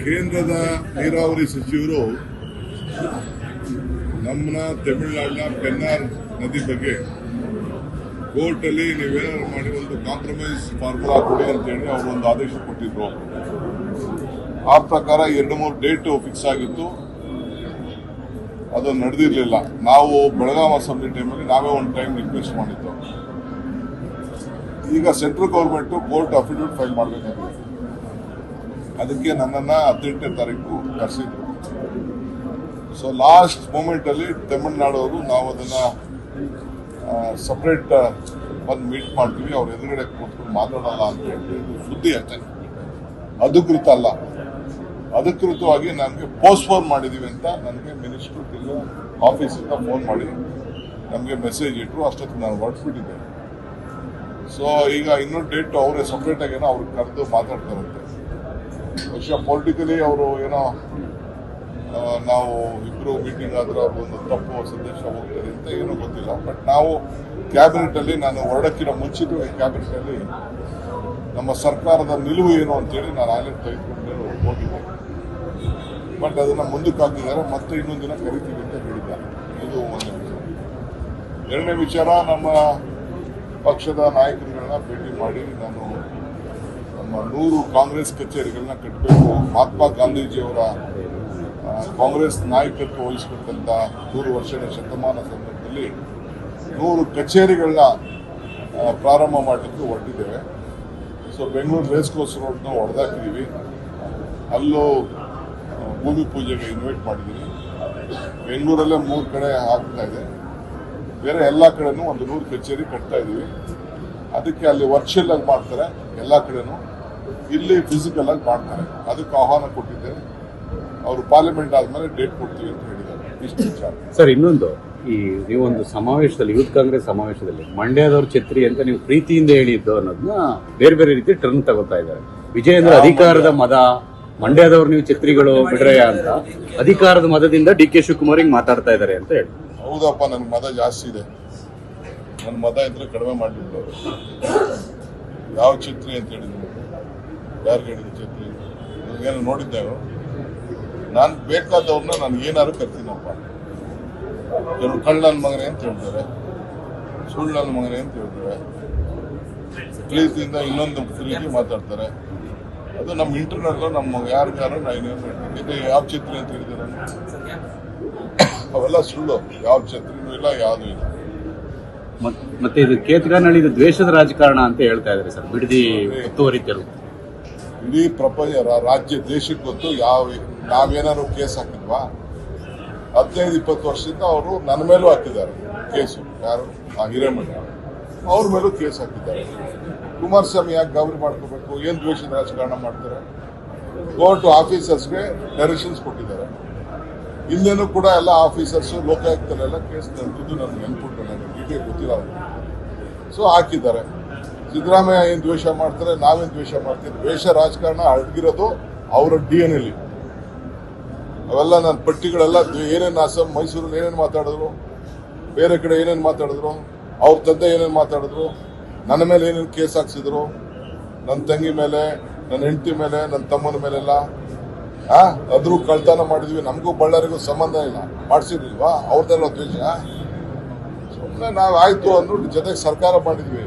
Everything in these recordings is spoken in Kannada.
ಕೇಂದ್ರದ ನೀರಾವರಿ ಸಚಿವರು ನಮ್ಮನ್ನ ತಮಿಳುನಾಡಿನ ಪೆನ್ನಾರ್ ನದಿ ಬಗ್ಗೆ ಕೋರ್ಟಲ್ಲಿ ನೀವೇನಾದ್ರು ಮಾಡಿ ಒಂದು ಕಾಂಪ್ರಮೈಸ್ ಫಾರ್ಮುಲಾ ಕೊಡಿ ಅಂತೇಳಿ ಅವರು ಒಂದು ಆದೇಶ ಕೊಟ್ಟಿದ್ರು. ಆ ಪ್ರಕಾರ 2-3 ಡೇಟ್ ಫಿಕ್ಸ್ ಆಗಿತ್ತು, ಅದು ನಡೆದಿರಲಿಲ್ಲ. ನಾವು ಬೆಳಗಾವಿ ಅಸೆಂಬ್ಲಿ ಟೈಮಲ್ಲಿ ನಾವೇ ಒಂದು ಟೈಮ್ ರಿಕ್ವೆಸ್ಟ್ ಮಾಡಿದ್ದು. ಈಗ central government court affidavit file ಮಾಡಬೇಕಾಗಿದೆ. ಅದಕ್ಕೆ ನನ್ನನ್ನು 18ನೇ ತಾರೀಕು ಕರೆಸಿದ್ರು. ಸೊ ಲಾಸ್ಟ್ ಮೂಮೆಂಟ್ ಅಲ್ಲಿ ತಮಿಳುನಾಡವರು ನಾವು ಅದನ್ನ ಸಪರೇಟ್ ಬಂದು ಮೀಟ್ ಮಾಡ್ತೀವಿ, ಅವ್ರ ಎದುರುಗಡೆ ಕೂತ್ಕೊಂಡು ಮಾತಾಡಲ್ಲ ಅಂತ ಹೇಳಿ ಸುದ್ದಿ ಅಷ್ಟೇ, ಅಧಿಕೃತ ಅಲ್ಲ. ಅಧಿಕೃತವಾಗಿ ನಮಗೆ ಪೋಸ್ಟ್ಪೋನ್ ಮಾಡಿದೀವಿ ಅಂತ ನನಗೆ ಮಿನಿಸ್ಟರ್ ಆಫೀಸಿಂದ ಫೋನ್ ಮಾಡಿ ನಮಗೆ ಮೆಸೇಜ್ ಇಟ್ಟರು. ಅಷ್ಟೊತ್ತಿಗೆ ನಾನು ಹೊರಟ್ಬಿಟ್ಟಿದ್ದೆ. ಸೊ ಈಗ ಇನ್ನೊಂದು ಡೇಟ್ ಅವರೇ ಸಪ್ರೇಟ್ ಆಗಿ ಏನೋ ಅವ್ರಿಗೆ ಕರೆದು ಮಾತಾಡ್ತಾರಂತೆ. ಬಹುಶಃ ಪೊಲಿಟಿಕಲಿ ಅವರು ಏನೋ ನಾವು ಇಬ್ರು ಮೀಟಿಂಗ್ ಆದ್ರೆ ಒಂದು ತಪ್ಪು ಸಂದೇಶ ಹೋಗ್ತದೆ ಅಂತ ಏನೋ ಗೊತ್ತಿಲ್ಲ. ಬಟ್ ನಾವು ಕ್ಯಾಬಿನೆಟ್ ಅಲ್ಲಿ, ನಾನು ಹೊರಡಕ್ಕಿಂತ ಮುಂಚಿತವಾಗಿ ಕ್ಯಾಬಿನೆಟ್ ಅಲ್ಲಿ ನಮ್ಮ ಸರ್ಕಾರದ ನಿಲುವು ಏನು ಅಂತೇಳಿ ನಾನು ಆಗಲೇ ತೆಗೆದುಕೊಂಡು ಹೋಗಿದ್ದೆ. ಬಟ್ ಅದನ್ನ ಮುಂದಕ್ಕೆ ಹಾಕಿದ್ದಾರೆ, ಮತ್ತೆ ಇನ್ನೊಂದು ದಿನ ಕರಿತೀವಿ ಅಂತ ಹೇಳಿದ್ದಾರೆ. ಇದು ಒಂದು ವಿಚಾರ. ಎರಡನೇ ವಿಚಾರ, ನಮ್ಮ ಪಕ್ಷದ ನಾಯಕರುಗಳನ್ನ ಭೇಟಿ ಮಾಡಿ ನಾನು ನಮ್ಮ 100 ಕಾಂಗ್ರೆಸ್ ಕಚೇರಿಗಳನ್ನ ಕಟ್ಟಬೇಕು, ಮಹಾತ್ಮ ಗಾಂಧೀಜಿಯವರ ಕಾಂಗ್ರೆಸ್ ನಾಯಕತ್ವ ವಹಿಸಿಕೊಂಡಂತ 100 ವರ್ಷದ ಶತಮಾನ ಸಂದರ್ಭದಲ್ಲಿ 100 ಕಚೇರಿಗಳನ್ನ ಪ್ರಾರಂಭ ಮಾಡಲಿಕ್ಕೆ ಹೊರಟಿದ್ದೇವೆ. ಸೊ ಬೆಂಗಳೂರು ರೇಸ್ ಕೋರ್ಸ್ ರೋಡ್ನ ಹೊಡೆದಾಕಿದ್ದೀವಿ. ಅಲ್ಲೂ ಭೂಮಿ ಪೂಜೆಗೆ ಇನ್ವೈಟ್ ಮಾಡಿದ್ದೀವಿ. ಬೆಂಗಳೂರಲ್ಲೇ 3 ಕಡೆ ಆಗ್ತಾ ಇದೆ, ಬೇರೆ ಎಲ್ಲ ಕಡೆನೂ ಒಂದು 100 ಕಚೇರಿ ಕಟ್ತಾ ಇದ್ದೀವಿ. ಅದಕ್ಕೆ ಅಲ್ಲಿ ವರ್ಚುವಲ್ ಆಗಿ ಮಾಡ್ತಾರೆ, ಎಲ್ಲ ಕಡೆನೂ ಇಲ್ಲಿ ಫಿಸಿಕಲ್ ಆಗಿ ಮಾಡ್ತಾರೆ. ಅದಕ್ಕೆ ಆಹ್ವಾನ ಕೊಟ್ಟಿದ್ದೇವೆ. ಅವರು ಪಾರ್ಲಿಮೆಂಟ್ ಆದ್ಮೇಲೆ ಡೇಟ್ ಕೊಡ್ತೀವಿ ಅಂತ ಹೇಳಿದ್ದಾರೆ. ಇಷ್ಟು ವಿಚಾರ. ಸರ್, ಇನ್ನೊಂದು, ಈ ನೀವೊಂದು ಸಮಾವೇಶದಲ್ಲಿ, ಯೂತ್ ಕಾಂಗ್ರೆಸ್ ಸಮಾವೇಶದಲ್ಲಿ ಮಂಡ್ಯದವ್ರ ಛತ್ರಿ ಅಂತ ನೀವು ಪ್ರೀತಿಯಿಂದ ಹೇಳಿದ್ದು ಅನ್ನೋದನ್ನ ಬೇರೆ ಬೇರೆ ರೀತಿ ಟರ್ನ್ ತಗೋತಾ ಇದ್ದಾರೆ. ವಿಜಯೇಂದ್ರ ಅಧಿಕಾರದ ಮದ, ಮಂಡ್ಯದವ್ರು ನೀವು ಛತ್ರಿಗಳು ಬಿಡ್ರಯ್ಯ ಅಂತ ಅಧಿಕಾರದ ಮದದಿಂದ ಡಿ ಕೆ ಶಿವಕುಮಾರ್ ಹಿಂಗ್ ಮಾತಾಡ್ತಾ ಇದ್ದಾರೆ ಅಂತ ಹೇಳಿ. ಹೌದಪ್ಪ, ನನ್ನ ಮದ ಜಾಸ್ತಿ ಇದೆ. ನನ್ನ ಮದ ಇದ್ರೆ ಕಡಿಮೆ ಮಾಡಿಬಿಟ್ಟು ಯಾವ ಛತ್ರಿ ಅಂತ ಹೇಳಿದ್ರು, ಯಾರಿಗೆ ಹೇಳಿದ್ರು ಛತ್ರಿ? ನನಗೇನು ನೋಡಿದ್ದೇವೆ. ನಾನು ಬೇಕಾದವ್ರನ್ನ ನಾನು ಏನಾದ್ರು ಕರ್ತೀನಪ್ಪ. ಕೆಲವು ಕಳ್ಳ ನನ್ನ ಮಗನೇ ಅಂತ ಹೇಳ್ತಾರೆ, ಸುಳ್ಳು ನನ್ನ ಮಗನೇ ಅಂತ ಹೇಳ್ತಾರೆ, ಪ್ರೀತಿಯಿಂದ ಇನ್ನೊಂದು ರೀತಿ ಮಾತಾಡ್ತಾರೆ. ಅದು ನಮ್ಮ ಇಂಟರ್ನಲ್, ನಮ್ಮ ಯಾರಿಗಾರು ನಾನೇನು ಹೇಳ್ತೀನಿ, ಯಾವ ಛತ್ರಿ ಅಂತ ಹೇಳಿದ್ರೆ ಅವೆಲ್ಲ ಸುಳ್ಳು. ಯಾವ ಛತ್ರಿನೂ ಇಲ್ಲ, ಯಾವುದೂ ಇಲ್ಲ. ಮತ್ತೆ ಇದು ಕೇತಗಾನಹಳ್ಳಿ ಇದು ದ್ವೇಷದ ರಾಜಕಾರಣ ಅಂತ ಹೇಳ್ತಾ ಇದ್ದಾರೆ ಸರ್, ಬಿಡದಿ ಒತ್ತುವರಿತರು. ಇಡೀ ಪ್ರಪಂಚ, ರಾಜ್ಯ, ದೇಶಕ್ಕೆ ಗೊತ್ತು. ನಾವೇನಾದ್ರು ಕೇಸ್ ಹಾಕಿದ್ವಾ? 15-20 ವರ್ಷದಿಂದ ಅವರು ನನ್ನ ಮೇಲೂ ಹಾಕಿದ್ದಾರೆ ಕೇಸು. ಯಾರು? ಆ ಹಿರೇಮಠ ಅವ್ರ ಮೇಲೂ ಕೇಸ್ ಹಾಕಿದ್ದಾರೆ. ಕುಮಾರಸ್ವಾಮಿ ಯಾಕೆ ಗಾಬರಿ ಮಾಡ್ಕೋಬೇಕು? ಏನ್ ದ್ವೇಷದ ರಾಜಕಾರಣ ಮಾಡ್ತಾರೆ? ಕೋರ್ಟ್ ಆಫೀಸರ್ಸ್ಗೆ ಡೈರೆಕ್ಷನ್ಸ್ ಕೊಟ್ಟಿದ್ದಾರೆ. ಇಲ್ಲೇನೂ ಕೂಡ ಎಲ್ಲ ಆಫೀಸರ್ಸ್ ಲೋಕಾಯುಕ್ತರೆಲ್ಲ ಕೇಸ್ ನಡೆದಿದ್ದು ನನಗೆ ನೆನ್ಪಿಟ್ಟು, ನನಗೆ ಡೀಟೇಲ್ ಗೊತ್ತಿಲ್ಲ. ಸೊ ಹಾಕಿದ್ದಾರೆ. ಸಿದ್ದರಾಮಯ್ಯ ಏನ್ ದ್ವೇಷ ಮಾಡ್ತಾರೆ, ನಾವೇನ್ ದ್ವೇಷ ಮಾಡ್ತೀವಿ? ದ್ವೇಷ ರಾಜಕಾರಣ ಅಡಗಿರೋದು ಅವರ DNA ಲಿ. ಅವೆಲ್ಲ ನನ್ನ ಪಟ್ಟಿಗಳೆಲ್ಲ ಏನೇನು ಮೈಸೂರಲ್ಲಿ ಏನೇನು ಮಾತಾಡಿದ್ರು, ಬೇರೆ ಕಡೆ ಏನೇನು ಮಾತಾಡಿದ್ರು, ಅವ್ರ ತಂದೆ ಏನೇನು ಮಾತಾಡಿದ್ರು, ನನ್ನ ಮೇಲೆ ಏನೇನು ಕೇಸ್ ಹಾಕ್ಸಿದ್ರು, ನನ್ನ ತಂಗಿ ಮೇಲೆ, ನನ್ನ ಹೆಂಡತಿ ಮೇಲೆ, ನನ್ನ ತಮ್ಮನ ಮೇಲೆಲ್ಲ. ಅದ್ರೂ ಕಳ್ತನ ಮಾಡಿದ್ವಿ, ನಮಗೂ ಬಳ್ಳಾರಿಗೂ ಸಂಬಂಧ ಇಲ್ಲ, ಮಾಡಿಸಿರ್ಲಿಲ್ವಾ? ಅವ್ರದ್ದೆಲ್ಲ ದ್ವೇಷ. ಸುಮ್ಮನೆ ನಾವು ಆಯ್ತು ಅಂದ್ಬಿಟ್ಟು ಜೊತೆಗೆ ಸರ್ಕಾರ ಮಾಡಿದ್ವಿ.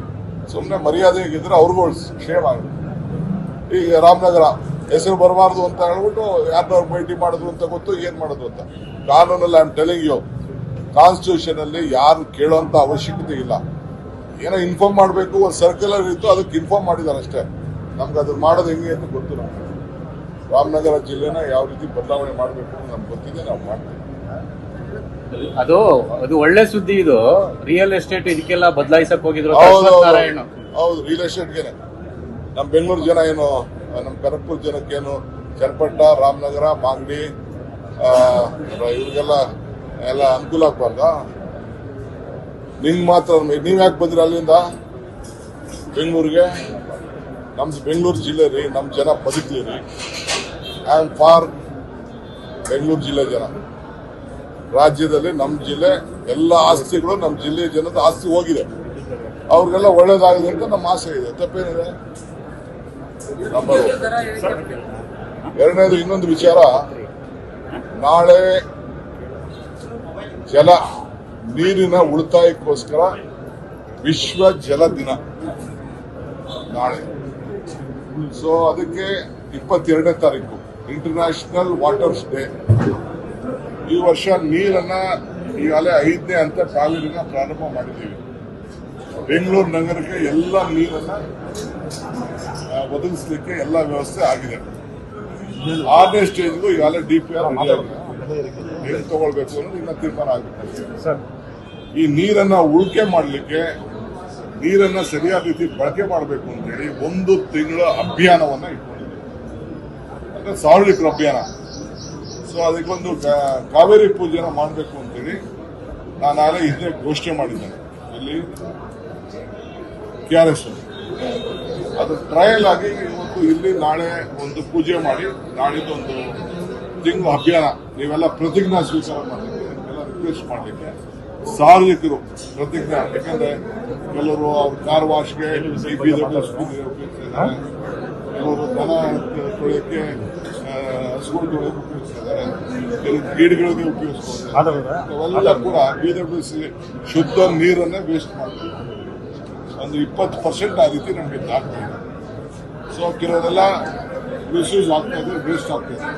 ಸುಮ್ಮನೆ ಮರ್ಯಾದೆಗಿದ್ರೆ ಅವ್ರಿಗೂ ಕ್ಷೇಮ ಆಗಿದೆ. ಈಗ ರಾಮನಗರ ಹೆಸರು ಬರಬಾರ್ದು ಅಂತ ಹೇಳ್ಬಿಟ್ಟು ಯಾರನ್ನ ಭೇಟಿ ಮಾಡಿದ್ರು ಅಂತ ಗೊತ್ತು, ಏನ್ ಮಾಡಿದ್ರು ಅಂತ. ಕಾನೂನಲ್ಲಿ I am telling you, constitution ಅಲ್ಲಿ ಯಾರು ಕೇಳೋಂತ ಅವಶ್ಯಕತೆ ಇಲ್ಲ. ಏನೋ ಇನ್ಫಾರ್ಮ್ ಮಾಡಬೇಕು, ಒಂದು ಸರ್ಕ್ಯುಲರ್ ಇತ್ತು, ಅದಕ್ಕೆ ಇನ್ಫಾರ್ಮ್ ಮಾಡಿದ್ದಾರೆ ಅಷ್ಟೇ. ನಮ್ಗೆ ಅದನ್ನ ಮಾಡೋದು ಹೆಂಗೆ ಅಂತ ಗೊತ್ತು. ನಮ್ಗೆ ರಾಮನಗರ ಜಿಲ್ಲೆನ ಯಾವ ರೀತಿ ಬದಲಾವಣೆ ಮಾಡಬೇಕು ಅಂತ ನಮ್ಗೆ ಗೊತ್ತಿದೆ, ನಾವು ಮಾಡ್ತೀವಿ. ಅದು ಒಳ್ಳೆ ಸುದ್ದಿ. ಇದು ರಿಯಲ್ ಎಸ್ಟೇಟ್ ಇದಕ್ಕೆಲ್ಲ ಬದಲಾಯಿಸಕ್ ಹೋಗಿದ್ರು. ಹೌದು, ರಿಯಲ್ ಎಸ್ಟೇಟ್ಗೆನೆ ನಮ್ಮ ಬೆಂಗಳೂರು ಜನ ಏನು, ನಮ್ಮ ಕನಕಪುರ ಜನಕ್ಕೇನು ಚನ್ನಪಟ್ಟ, ರಾಮನಗರ, ಮಾಗಡಿ ಇವ್ರಿಗೆಲ್ಲ ಎಲ್ಲ ಅನುಕೂಲ ಆಗ್ಬಾರ್ದ? ನಿಂಗೆ ಮಾತ್ರ ನೀವ್ ಯಾಕೆ ಬಂದ್ರಿ ಅಲ್ಲಿಂದ ಬೆಂಗಳೂರಿಗೆ? ನಮ್ದು ಬೆಂಗಳೂರು ಜಿಲ್ಲೆ ರೀ, ನಮ್ಮ ಜನ ಬದುಕಲಿ ರೀ. ಐ ಆಮ್ ಫಾರ್ ಬೆಂಗಳೂರು ಜಿಲ್ಲೆ ಜನ. ರಾಜ್ಯದಲ್ಲಿ ನಮ್ಮ ಜಿಲ್ಲೆ ಎಲ್ಲ ಆಸ್ತಿಗಳು ನಮ್ಮ ಜಿಲ್ಲೆಯ ಜನದ ಆಸ್ತಿ ಹೋಗಿದೆ, ಅವ್ರಿಗೆಲ್ಲ ಒಳ್ಳೇದಾಗಿದೆ ಅಂತ ನಮ್ಮ ಆಸೆ ಇದೆ. ತಪ್ಪೇನಿದೆ? ಎರಡನೇದು ಇನ್ನೊಂದು ವಿಚಾರ, ನಾಳೆ ನೀರಿನ ಉಳಿತಾಯಕ್ಕೋಸ್ಕರ ವಿಶ್ವ ಜಲ ದಿನ ನಾಳೆ. ಸೊ ಅದಕ್ಕೆ 22ನೇ ತಾರೀಕು ಇಂಟರ್ನ್ಯಾಷನಲ್ ವಾಟರ್ಸ್ ಡೇ. ಈ ವರ್ಷ ನೀರನ್ನ ಈಗಾಗಲೇ 5ನೇ ಹಂತ ಕಾವೇರಿನ ಪ್ರಾರಂಭ ಮಾಡಿದ್ದೀವಿ. ಬೆಂಗಳೂರು ನಗರಕ್ಕೆ ಎಲ್ಲ ನೀರನ್ನ ಒದಗಿಸಲಿಕ್ಕೆ ಎಲ್ಲ ವ್ಯವಸ್ಥೆ ಆಗಿದೆ. 6ನೇ ಸ್ಟೇಜ್ಗೂ ಈಗಾಗಲೇ DPR ರೆಡಿ ಆಗಿದೆ. ನೀರು ತಗೊಳ್ಬೇಕು ಅನ್ನೋದು ಇನ್ನ ತೀರ್ಮಾನ ಆಗಬೇಕು. ಈ ನೀರನ್ನ ಉಳಿಕೆ ಮಾಡಲಿಕ್ಕೆ, ನೀರನ್ನ ಸರಿಯಾದ ರೀತಿ ಬಳಕೆ ಮಾಡಬೇಕು ಅಂತೇಳಿ 1 ತಿಂಗಳ ಅಭಿಯಾನವನ್ನ ಇಟ್ಕೊಂಡಿದ್ದೀವಿ. ಅಂದ್ರೆ ಸಾರ್ವಜನಿಕರ ಅಭಿಯಾನ. ಸೊ ಅದಕ್ಕೊಂದು ಕಾವೇರಿ ಪೂಜೆನ ಮಾಡಬೇಕು ಅಂತೇಳಿ ನಾನು ಹಿಂದೆ ಘೋಷಣೆ ಮಾಡಿದ್ದೇನೆ. ಇಲ್ಲಿ KRS ಅದು ಟ್ರಯಲ್ ಆಗಿ ಇವತ್ತು ಇಲ್ಲಿ ನಾಳೆ ಒಂದು ಪೂಜೆ ಮಾಡಿ, ನಾಳಿದ್ದು ಒಂದು ತಿಂಗಳ ಅಭಿಯಾನ ನೀವೆಲ್ಲ ಪ್ರತಿಜ್ಞಾ ಸ್ವೀಕಾರ ಮಾಡಲಿಕ್ಕೆ, ನಿಮ್ಗೆಲ್ಲ ರಿಕ್ವೆಸ್ಟ್ ಮಾಡಲಿಕ್ಕೆ ಸಾರ್ವಜನಿಕರು ಪ್ರತಿಜ್ಞಾ. ಯಾಕಂದ್ರೆ ಕೆಲವರು ಅವ್ರ ಕಾರ್ ವಾಶ್ಗೆ ಉಪಯೋಗಿಸ್ತಿದ್ದಾರೆ, ಕೆಲವರು ದನ ತೊಳೆಯಕ್ಕೆ ಹಸುಗಳು ತೊಳೆಯಕ್ಕೆ ಉಪಯೋಗಿಸ್ತಿದ್ದಾರೆ, ಕೆಲವು ಗಿಡಗಳಿಗೆ ಉಪಯೋಗಿಸ್ತಾರೆ. ಅವೆಲ್ಲ ಕೂಡ BWC ಶುದ್ಧ ನೀರನ್ನೇ ವೇಸ್ಟ್ ಮಾಡ್ತಾರೆ. ಒಂದು 20% ಆ ರೀತಿ ನಮಗೆ ದಾಖಲೆ ಇದೆ. ಸೊ ಕೆಲವರೆಲ್ಲ ಮಿಸ್ಯೂಸ್ ಆಗ್ತಾ ಇದೆ, ವೇಸ್ಟ್ ಆಗ್ತಾ ಇದೆ.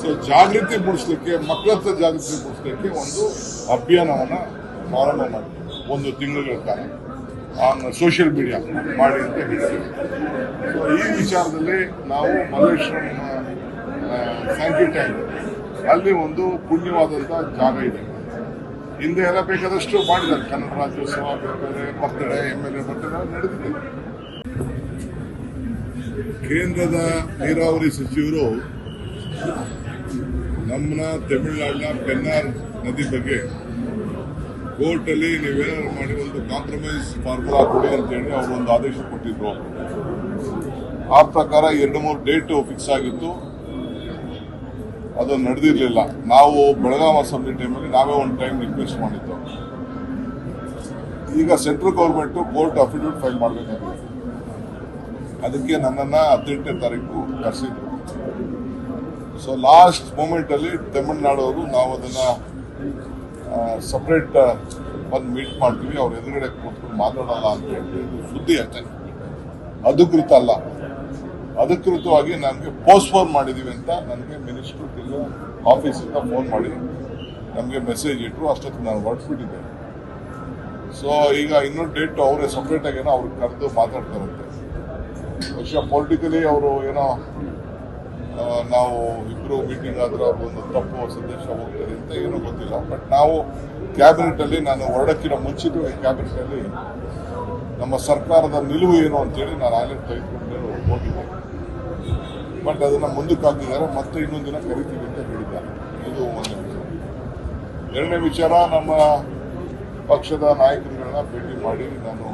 ಸೊ ಜಾಗೃತಿ ಮೂಡಿಸ್ಲಿಕ್ಕೆ, ಮಕ್ಕಳ ಹತ್ರ ಜಾಗೃತಿ ಮೂಡಿಸ್ಲಿಕ್ಕೆ ಒಂದು ಅಭಿಯಾನವನ್ನು ಪ್ರಾರಂಭ ಮಾಡಿದ್ವಿ 1 ತಿಂಗಳ ಕಾಲ ಆನ್ ಸೋಷಿಯಲ್ ಮೀಡಿಯಾ ಮಾಡಿ ಅಂತ ಹೇಳಿದ್ವಿ. ಸೊ ಈ ವಿಚಾರದಲ್ಲಿ ನಾವು ಮಲ್ಲೇಶ್ವರಂ ಸ್ಯಾಂಕಿ ಟ್ಯಾಂಕ್ ಅಲ್ಲಿ ಒಂದು ಪುಣ್ಯವಾದಂಥ ಜಾಗ ಇದೆ. ಹಿಂದೆ ಎಲ್ಲ ಬೇಕಾದಷ್ಟು ಮಾಡಿದ್ದಾರೆ. ಕನ್ನಡ ರಾಜ್ಯೋತ್ಸವ, ಬೇರೆ ಬರ್ತಡೆ, MLA ಬರ್ತಡೆ ನಡೆದಿದೆ. ಕೇಂದ್ರದ ನೀರಾವರಿ ಸಚಿವರು ನಮ್ಮನ್ನ ತಮಿಳುನಾಡಿನ ಪೆನ್ನಾರ್ ನದಿ ಬಗ್ಗೆ ಕೋರ್ಟ್ ಅಲ್ಲಿ ನೀವೇನಾದ್ರು ಮಾಡಿ ಒಂದು ಕಾಂಪ್ರಮೈಸ್ ಫಾರ್ಮುಲಾ ಕೊಡಿ ಅಂತೇಳಿ ಅವರು ಒಂದು ಆದೇಶ ಕೊಟ್ಟಿದ್ರು. ಆ ಪ್ರಕಾರ 2-3 ಡೇಟ್ ಫಿಕ್ಸ್ ಆಗಿತ್ತು, ಅದು ನಡೆದಿರಲಿಲ್ಲ. ನಾವು ಬೆಳಗಾವಿ ಅಸೆಂಬ್ಲಿ ಟೈಮಲ್ಲಿ ನಾವೇ ಒಂದು ಟೈಮ್ ರಿಕ್ವೆಸ್ಟ್ ಮಾಡಿದ್ದು. ಈಗ central government court affidavit file ಮಾಡಬೇಕಾಗಿದೆ. ಅದಕ್ಕೆ ನನ್ನನ್ನು 18ನೇ ತಾರೀಕು ಕರೆಸಿದ್ರು. ಸೊ ಲಾಸ್ಟ್ ಮೂಮೆಂಟ್ ಅಲ್ಲಿ ತಮಿಳುನಾಡವರು ನಾವು ಅದನ್ನ ಸಪರೇಟ್ ಬಂದು ಮೀಟ್ ಮಾಡ್ತೀವಿ, ಅವ್ರ ಎದುರುಗಡೆ ಕೂತ್ಕೊಂಡು ಮಾತಾಡಲ್ಲ ಅಂತ ಹೇಳಿ ಸುದ್ದಿ ಅಷ್ಟೇ, ಅಧಿಕೃತ ಅಲ್ಲ. ಅಧಿಕೃತವಾಗಿ ನಮಗೆ ಪೋಸ್ಟ್ಪೋನ್ ಮಾಡಿದೀವಿ ಅಂತ ನನಗೆ ಮಿನಿಸ್ಟ್ರು ಆಫೀಸಿಂದ ಫೋನ್ ಮಾಡಿ ನಮಗೆ ಮೆಸೇಜ್ ಇಟ್ಟರು. ಅಷ್ಟೊತ್ತಿಗೆ ನಾನು ಹೊರಟ್ಬಿಟ್ಟಿದ್ದೆ. ಸೊ ಈಗ ಇನ್ನೊಂದು ಡೇಟ್ ಅವರೇ ಸಪ್ರೇಟ್ ಆಗಿ ಏನೋ ಅವ್ರಿಗೆ ಕರೆದು ಮಾತಾಡ್ತಾರಂತೆ. ಬಹುಶಃ ಪೊಲಿಟಿಕಲಿ ಅವರು ಏನೋ ನಾವು ಇಬ್ರು ಮೀಟಿಂಗ್ ಆದ್ರೆ ಅವ್ರಿಗೊಂದು ತಪ್ಪು ಸಂದೇಶ ಹೋಗ್ತದೆ ಅಂತ ಏನೋ ಗೊತ್ತಿಲ್ಲ. ಬಟ್ ನಾವು ಕ್ಯಾಬಿನೆಟ್ ಅಲ್ಲಿ, ನಾನು ಹೊರಡಕ್ಕಿಂತ ಮುಂಚಿತವಾಗಿ ಕ್ಯಾಬಿನೆಟ್ ಅಲ್ಲಿ ನಮ್ಮ ಸರ್ಕಾರದ ನಿಲುವು ಏನು ಅಂತೇಳಿ ನಾನು ಆಗಲೇ ತೆಗೆದುಕೊಂಡು ಹೋಗಿದ್ದೆ. ಬಟ್ ಅದನ್ನ ಮುಂದಕ್ಕೆ ಹಾಕಿದ್ದಾರೆ, ಮತ್ತೆ ಇನ್ನೊಂದು ದಿನ ಕರಿತೀವಿ ಅಂತ ಹೇಳಿದ್ದಾರೆ. ಇದು ಒಂದನೇ ವಿಚಾರ. ಎರಡನೇ ವಿಚಾರ, ನಮ್ಮ ಪಕ್ಷದ ನಾಯಕರುಗಳನ್ನ ಭೇಟಿ ಮಾಡಿ ನಾನು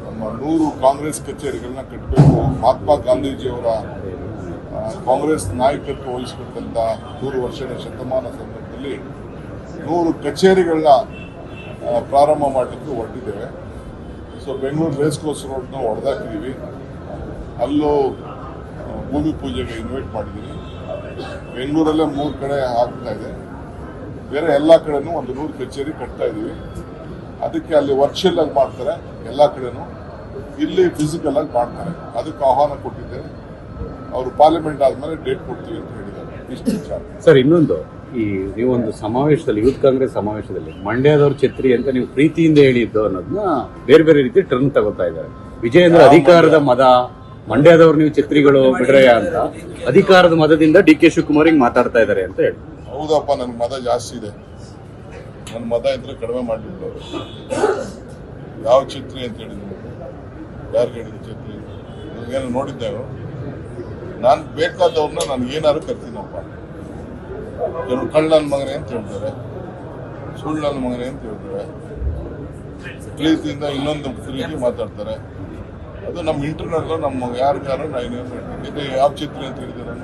ನಮ್ಮ 100 ಕಾಂಗ್ರೆಸ್ ಕಚೇರಿಗಳನ್ನ ಕಟ್ಟಬೇಕು, ಮಹಾತ್ಮ ಗಾಂಧೀಜಿಯವರ ಕಾಂಗ್ರೆಸ್ ನಾಯಕತ್ವ ವಹಿಸಿಕೊಂಡಂತ 100 ವರ್ಷದ ಶತಮಾನ ಸಂದರ್ಭದಲ್ಲಿ 100 ಕಚೇರಿಗಳನ್ನ ಪ್ರಾರಂಭ ಮಾಡಲಿಕ್ಕೆ ಹೊರಟಿದ್ದೇವೆ. ಸೊ ಬೆಂಗಳೂರು ರೇಸ್ ಕೋರ್ಸ್ ರೋಡ್ನ ಹೊಡೆದಾಕಿದ್ದೀವಿ. ಅಲ್ಲೂ ಭೂಮಿ ಪೂಜೆಗೆ ಇನ್ವೈಟ್ ಮಾಡಿದ್ದೀವಿ. ಬೆಂಗಳೂರಲ್ಲೇ 3 ಕಡೆ ಆಗ್ತಾ ಇದೆ, ಬೇರೆ ಎಲ್ಲ ಕಡೆನೂ ಒಂದು 100 ಕಚೇರಿ ಕಟ್ತಾ ಇದ್ದೀವಿ. ಅದಕ್ಕೆ ಅಲ್ಲಿ ವರ್ಚುವಲ್ ಆಗಿ ಮಾಡ್ತಾರೆ, ಎಲ್ಲ ಕಡೆನೂ ಇಲ್ಲಿ ಫಿಸಿಕಲ್ ಆಗಿ ಮಾಡ್ತಾರೆ. ಅದಕ್ಕೆ ಆಹ್ವಾನ ಕೊಟ್ಟಿದ್ದೇವೆ. ಅವರು ಪಾರ್ಲಿಮೆಂಟ್ ಆದ್ಮೇಲೆ ಡೇಟ್ ಕೊಡ್ತೀವಿ ಅಂತ ಹೇಳಿದ್ದಾರೆ. ಇಷ್ಟು ವಿಚಾರ. ಸರ್, ಇನ್ನೊಂದು, ಈ ನೀವೊಂದು ಸಮಾವೇಶದಲ್ಲಿ, ಯೂತ್ ಕಾಂಗ್ರೆಸ್ ಸಮಾವೇಶದಲ್ಲಿ ಮಂಡ್ಯದವ್ರ ಛತ್ರಿ ಅಂತ ನೀವು ಪ್ರೀತಿಯಿಂದ ಹೇಳಿದ್ದು ಅನ್ನೋದನ್ನ ಬೇರೆ ಬೇರೆ ರೀತಿ ಟರ್ನ್ ತಗೋತಾ ಇದ್ದಾರೆ. ವಿಜಯೇಂದ್ರ ಅಧಿಕಾರದ ಮದ, ಮಂಡ್ಯದವ್ರು ನೀವು ಛತ್ರಿಗಳು ಬಿಡ್ರಯ್ಯ ಅಂತ ಅಧಿಕಾರದ ಮದದಿಂದ DK ಶಿವಕುಮಾರ್ ಹಿಂಗ್ ಮಾತಾಡ್ತಾ ಇದ್ದಾರೆ ಅಂತ ಹೇಳಿ. ಹೌದಪ್ಪ, ನನ್ ಮದ ಜಾಸ್ತಿ ಇದೆ. ನನ್ನ ಮದ ಇದ್ರೆ ಕಡಿಮೆ ಮಾಡಿಬಿಟ್ಟು ಯಾವ ಛತ್ರಿ ಅಂತ ಹೇಳಿದ್ರು, ಯಾರು ಹೇಳಿದ್ರು ಛತ್ರಿ? ಏನು ನೋಡಿದ್ದೇವೆ? ನಾನು ಬೇಕಾದವ್ರನ್ನ ನಾನು ಏನಾದ್ರು ಕರ್ತೀನಪ್ಪ. ಕೆಲವರು ಕಳ್ಳ ನನ್ನ ಮಗನೇ ಅಂತ ಹೇಳ್ತಾರೆ, ಸುಳ್ಳು ನನ್ನ ಮಗನೇ ಅಂತ ಹೇಳ್ತಾರೆ, ಪ್ರೀತಿಯಿಂದ ಇನ್ನೊಂದು ಪ್ರೀತಿ ಮಾತಾಡ್ತಾರೆ. ಅದು ನಮ್ಮ ಇಂಟರ್ನಲ್, ನಮ್ಮ ಯಾರಿಗಾರು ಇದು ಯಾವ ಛತ್ರಿ ಅಂತ ಹೇಳಿದ್ರೆ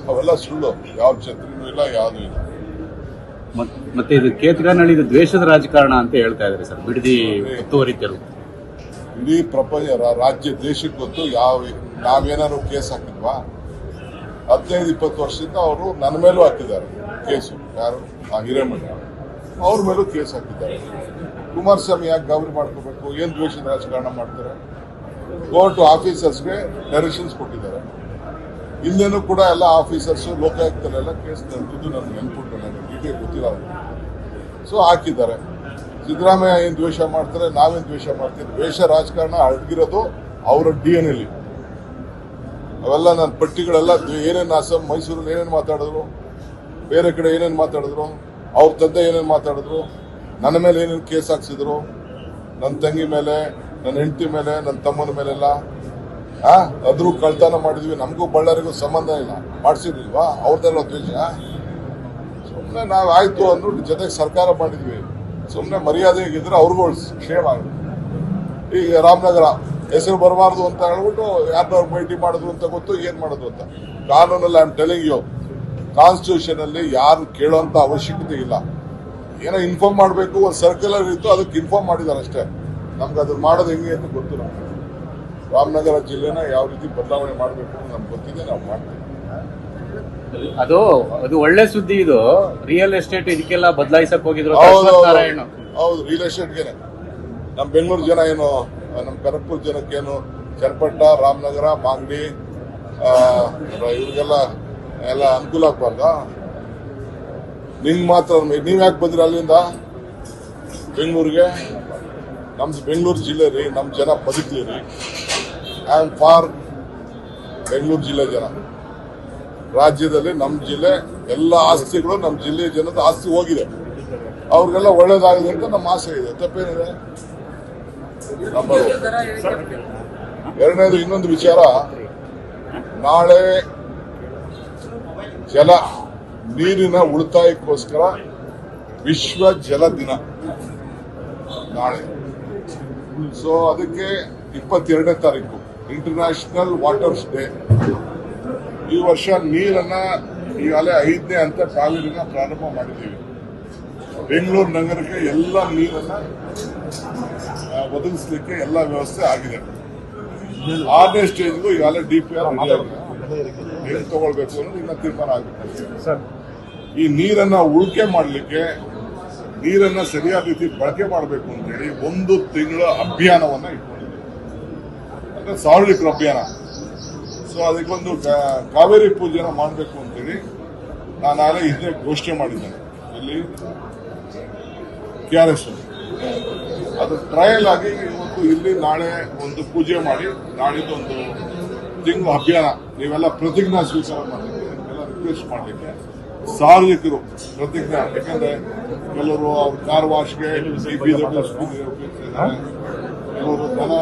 ಅವೆಲ್ಲ ಸುಳ್ಳು. ಯಾವ ಛತ್ರಿನೂ ಇಲ್ಲ, ಯಾವುದೂ ಇಲ್ಲ. ಮತ್ತೆ ಇದು ಕೇತಗಾನಹಳ್ಳಿ ಇದು ದ್ವೇಷದ ರಾಜಕಾರಣ ಅಂತ ಹೇಳ್ತಾ ಇದ್ದಾರೆ ಸರ್, ಬಿಡದಿ ಒತ್ತುವರಿ ತೆರವು. ಇಡೀ ಪ್ರಪಂಚ, ರಾಜ್ಯ, ದೇಶಕ್ಕೆ ಗೊತ್ತು ಯಾವ ನಾವೇನಾದ್ರು ಕೇಸ್ ಹಾಕಿದ್ವಾ? 15-20 ವರ್ಷದಿಂದ ಅವರು ನನ್ನ ಮೇಲೂ ಹಾಕಿದ್ದಾರೆ ಕೇಸು. ಯಾರು? ಆ ಹಿರೇಮಠ ಅವ್ರ ಮೇಲೂ ಕೇಸ್ ಹಾಕಿದ್ದಾರೆ. ಕುಮಾರಸ್ವಾಮಿ ಯಾಕೆ ಗಾಬರಿ ಮಾಡ್ಕೋಬೇಕು? ಏನ್ ದ್ವೇಷದ ರಾಜಕಾರಣ ಮಾಡ್ತಾರೆ? ಕೋರ್ಟ್ ಆಫೀಸರ್ಸ್ಗೆ ಡೈರೆಕ್ಷನ್ಸ್ ಕೊಟ್ಟಿದ್ದಾರೆ. ಇಲ್ಲೇನೂ ಕೂಡ ಎಲ್ಲ ಆಫೀಸರ್ಸ್ ಲೋಕಾಯುಕ್ತರೆಲ್ಲ ಕೇಸ್ ನಡೆದಿದ್ದು ನನಗೆ ನೆನ್ಪುಂಟು, ನನಗೆ ಡೀಟೇಲ್ ಗೊತ್ತಿಲ್ಲ. ಸೊ ಹಾಕಿದ್ದಾರೆ. ಸಿದ್ದರಾಮಯ್ಯ ಏನ್ ದ್ವೇಷ ಮಾಡ್ತಾರೆ, ನಾವೇನ್ ದ್ವೇಷ ಮಾಡ್ತೀವಿ? ದ್ವೇಷ ರಾಜಕಾರಣ ಅಡಗಿರೋದು ಅವರ DNA ಲಿ. ಅವೆಲ್ಲ ನನ್ನ ಪಟ್ಟಿಗಳೆಲ್ಲ ಏನೇನು ಅಸ್ಸಾಂ ಮೈಸೂರಲ್ಲಿ ಏನೇನು ಮಾತಾಡಿದ್ರು, ಬೇರೆ ಕಡೆ ಏನೇನು ಮಾತಾಡಿದ್ರು, ಅವ್ರ ತಂದೆ ಏನೇನು ಮಾತಾಡಿದ್ರು, ನನ್ನ ಮೇಲೆ ಏನೇನು ಕೇಸ್ ಹಾಕ್ಸಿದ್ರು, ನನ್ನ ತಂಗಿ ಮೇಲೆ, ನನ್ನ ಹೆಂಡತಿ ಮೇಲೆ, ನನ್ನ ತಮ್ಮನ ಮೇಲೆಲ್ಲ ಅದ್ರೂ ಕಳ್ತನ ಮಾಡಿದ್ವಿ. ನಮಗೂ ಬಳ್ಳಾರಿಗೂ ಸಂಬಂಧ ಇಲ್ಲ, ಮಾಡಿಸಿರ್ಲಿಲ್ವಾ? ಅವ್ರದ್ದೆಲ್ಲ ದ್ವೇಷ. ಸುಮ್ಮನೆ ನಾವು ಆಯ್ತು ಅಂದ್ಬಿಟ್ಟು ಜೊತೆಗೆ ಸರ್ಕಾರ ಮಾಡಿದ್ವಿ. ಸುಮ್ಮನೆ ಮರ್ಯಾದೆಗಿದ್ರೆ ಅವ್ರಿಗೂ ಕ್ಷೇಮ ಆಗುತ್ತೆ. ಈಗ ರಾಮನಗರ ಹೆಸರು ಬರಬಾರ್ದು ಅಂತ ಹೇಳ್ಬಿಟ್ಟು ಯಾರನ್ನವ್ರು ಭೇಟಿ ಮಾಡಿದ್ರು ಅಂತ ಗೊತ್ತು, ಏನ್ ಮಾಡೋದು ಅಂತ. ಕಾನೂನಲ್ಲಿ I am telling you, constitution ಅಲ್ಲಿ ಯಾರು ಕೇಳೋಂತ ಅವಶ್ಯಕತೆ ಇಲ್ಲ. ಏನೋ ಇನ್ಫಾರ್ಮ್ ಮಾಡಬೇಕು, ಒಂದು ಸರ್ಕ್ಯುಲರ್ ಇತ್ತು, ಅದಕ್ಕೆ ಇನ್ಫಾರ್ಮ್ ಮಾಡಿದ್ದಾರೆ ಅಷ್ಟೇ. ನಮ್ಗೆ ಅದನ್ನ ಮಾಡೋದು ಹೆಂಗೆ ಅಂತ ಗೊತ್ತು. ನಮ್ಗೆ ರಾಮನಗರ ಜಿಲ್ಲೆನ ಯಾವ ರೀತಿ ಬದಲಾವಣೆ ಮಾಡಬೇಕು ಅಂತ ನಮ್ಗೆ ಗೊತ್ತಿದೆ, ನಾವು ಮಾಡ್ತೀವಿ. ಅದು ಒಳ್ಳೆ ಸುದ್ದಿ. ಇದು ರಿಯಲ್ ಎಸ್ಟೇಟ್ ಇದಕ್ಕೆಲ್ಲ ಬದಲಾಯಿಸಕ್ ಹೋಗಿದ್ರು ನಾರಾಯಣ. ಹೌದು, ರಿಯಲ್ ಎಸ್ಟೇಟ್ಗೆನೆ ನಮ್ಮ ಬೆಂಗಳೂರು ಜನ ಏನು, ನಮ್ಮ ಕನಕಪುರ ಜನಕ್ಕೇನು ಚನ್ನಪಟ್ಟ, ರಾಮನಗರ, ಮಾಗಡಿ ಇವ್ರಿಗೆಲ್ಲ ಎಲ್ಲ ಅನುಕೂಲ ಆಗ್ಬಾರ್ದಾ? ನಿಂಗೆ ಮಾತ್ರ ನೀವ್ ಯಾಕೆ ಬಂದ್ರಿ ಅಲ್ಲಿಂದ ಬೆಂಗಳೂರಿಗೆ? ನಮ್ದು ಬೆಂಗಳೂರು ಜಿಲ್ಲೆ ರೀ, ನಮ್ಮ ಜನ ಬದುಕಲಿ ರೀ. ಐ ಆಮ್ ಫಾರ್ ಬೆಂಗಳೂರು ಜಿಲ್ಲೆ ಜನ. ರಾಜ್ಯದಲ್ಲಿ ನಮ್ಮ ಜಿಲ್ಲೆ ಎಲ್ಲ ಆಸ್ತಿಗಳು ನಮ್ಮ ಜಿಲ್ಲೆ ಜನದ ಆಸ್ತಿ ಹೋಗಿದೆ, ಅವ್ರಿಗೆಲ್ಲ ಒಳ್ಳೇದಾಗಿದೆ ಅಂತ ನಮ್ಮ ಆಸೆ ಇದೆ. ತಪ್ಪೇನಿದೆ? ನಂಬರ್ ಎರಡನೇದು, ಇನ್ನೊಂದು ವಿಚಾರ, ನಾಳೆ ನೀರಿನ ಉಳಿತಾಯಕ್ಕೋಸ್ಕರ ವಿಶ್ವ ಜಲ ದಿನ ನಾಳೆ. ಸೊ ಅದಕ್ಕೆ 22ನೇ ತಾರೀಕು ಇಂಟರ್ನ್ಯಾಷನಲ್ ವಾಟರ್ಸ್ ಡೇ. ಈ ವರ್ಷ ನೀರನ್ನ ಈಗಾಗಲೇ 5ನೇ ಹಂತ ಕಾವೇರಿನ ಪ್ರಾರಂಭ ಮಾಡಿದ್ದೀವಿ. ಬೆಂಗಳೂರು ನಗರಕ್ಕೆ ಎಲ್ಲ ನೀರನ್ನ ಒದಗಿಸಲಿಕ್ಕೆ ಎಲ್ಲ ವ್ಯವಸ್ಥೆ ಆಗಿದೆ. 6ನೇ ಸ್ಟೇಜ್ಗೂ ಈಗಾಗಲೇ DPR ಹೆಂಗ್ ತಗೊಳ್ಬೇಕು ಅನ್ನೋದು ಇನ್ನ ತೀರ್ಮಾನ ಆಗಬೇಕು. ಈ ನೀರನ್ನ ಉಳಿಕೆ ಮಾಡಲಿಕ್ಕೆ, ನೀರನ್ನ ಸರಿಯಾದ ರೀತಿ ಬಳಕೆ ಮಾಡಬೇಕು ಅಂತೇಳಿ 1 ತಿಂಗಳ ಅಭಿಯಾನವನ್ನ ಇಟ್ಕೊಂಡಿದ್ದೀವಿ, ಅಂದ್ರೆ ಸಾರ್ವಜನಿಕರ ಅಭಿಯಾನ. ಸೊ ಅದಕ್ಕೊಂದು ಕಾವೇರಿ ಪೂಜೆನ ಮಾಡಬೇಕು ಅಂತೇಳಿ ನಾನು ನಾಳೆ ಇದನ್ನೇ ಘೋಷಣೆ ಮಾಡಿದ್ದೇನೆ. ಇಲ್ಲಿ KRS ಅದು ಟ್ರಯಲ್ ಆಗಿ ಇವತ್ತು ಇಲ್ಲಿ ನಾಳೆ ಒಂದು ಪೂಜೆ ಮಾಡಿ, ನಾಳಿದ್ದೊಂದು ತಿಂಗಳು ಅಭಿಯಾನ ನೀವೆಲ್ಲ ಪ್ರತಿಜ್ಞಾ ಸ್ವೀಕಾರ ಮಾಡಲಿಕ್ಕೆ, ನಿಮ್ಗೆಲ್ಲ ರಿಕ್ವೆಸ್ಟ್ ಮಾಡಲಿಕ್ಕೆ ಸಾರ್ವಜನಿಕರು ಪ್ರತಿಜ್ಞಾ. ಯಾಕಂದ್ರೆ ಕೆಲವರು ಅವ್ರ ಕಾರ್ ವಾಶ್ಗೆ ಉಪಯೋಗಿಸ್ತಿದ್ದಾರೆ, ಕೆಲವರು ದನ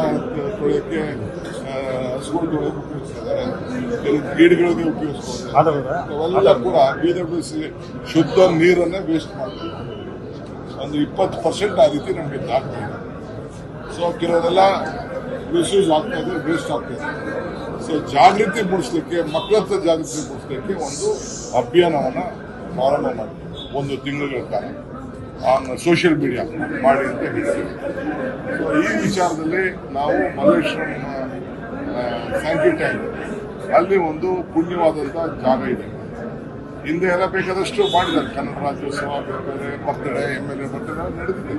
ತೊಳೆಯಕ್ಕೆ, ಹಸುಗಳು ತೊಳೆಯಕ್ಕೆ ಉಪಯೋಗಿಸ್ತಿದ್ದಾರೆ, ಕೆಲವು ಗಿಡಗಳಿಗೆ ಉಪಯೋಗಿಸ್ತಾರೆ. ಅವೆಲ್ಲ ಕೂಡ BWC ಶುದ್ಧ ನೀರನ್ನೇ ವೇಸ್ಟ್ ಮಾಡ್ತಾರೆ. ಒಂದು 20% ಆ ರೀತಿ ನಮಗೆ ಆಗ್ತಾ ಇದೆ. ಸೊ ಕೆಲವರೆಲ್ಲ ಮಿಸ್ಯೂಸ್ ಆಗ್ತಾ ಇದೆ, ವೇಸ್ಟ್ ಆಗ್ತಾ ಇದೆ. ಸೊ ಜಾಗೃತಿ ಮೂಡಿಸ್ಲಿಕ್ಕೆ, ಮಕ್ಕಳ ಹತ್ರ ಜಾಗೃತಿ ಮೂಡಿಸ್ಲಿಕ್ಕೆ ಒಂದು ಅಭಿಯಾನವನ್ನ ಪ್ರಾರಂಭ ಮಾಡಿದ್ವಿ 1 ತಿಂಗಳ ಕಾಲ ಆನ್ ಸೋಷಿಯಲ್ ಮೀಡಿಯಾ ಮಾಡಿ ಅಂತ ಹೇಳಿದ್ದೀವಿ. ಸೊ ಈ ವಿಚಾರದಲ್ಲಿ ನಾವು ಮಲ್ಲೇಶ್ವರಂ ಸ್ಯಾಂಕಿ ಟ್ಯಾಂಕ್ ಅಲ್ಲಿ ಒಂದು ಪುಣ್ಯವಾದಂಥ ಜಾಗ ಇದೆ. ಹಿಂದೆ ಎಲ್ಲ ಬೇಕಾದಷ್ಟು ಮಾಡಿದ್ದಾರೆ, ಕನ್ನಡ ರಾಜ್ಯೋತ್ಸವ, ಬೇರೆ ಬೇರೆ ಬರ್ತಡೇ, MLA ಬರ್ತಡೇ ನಡೆದಿದೆ.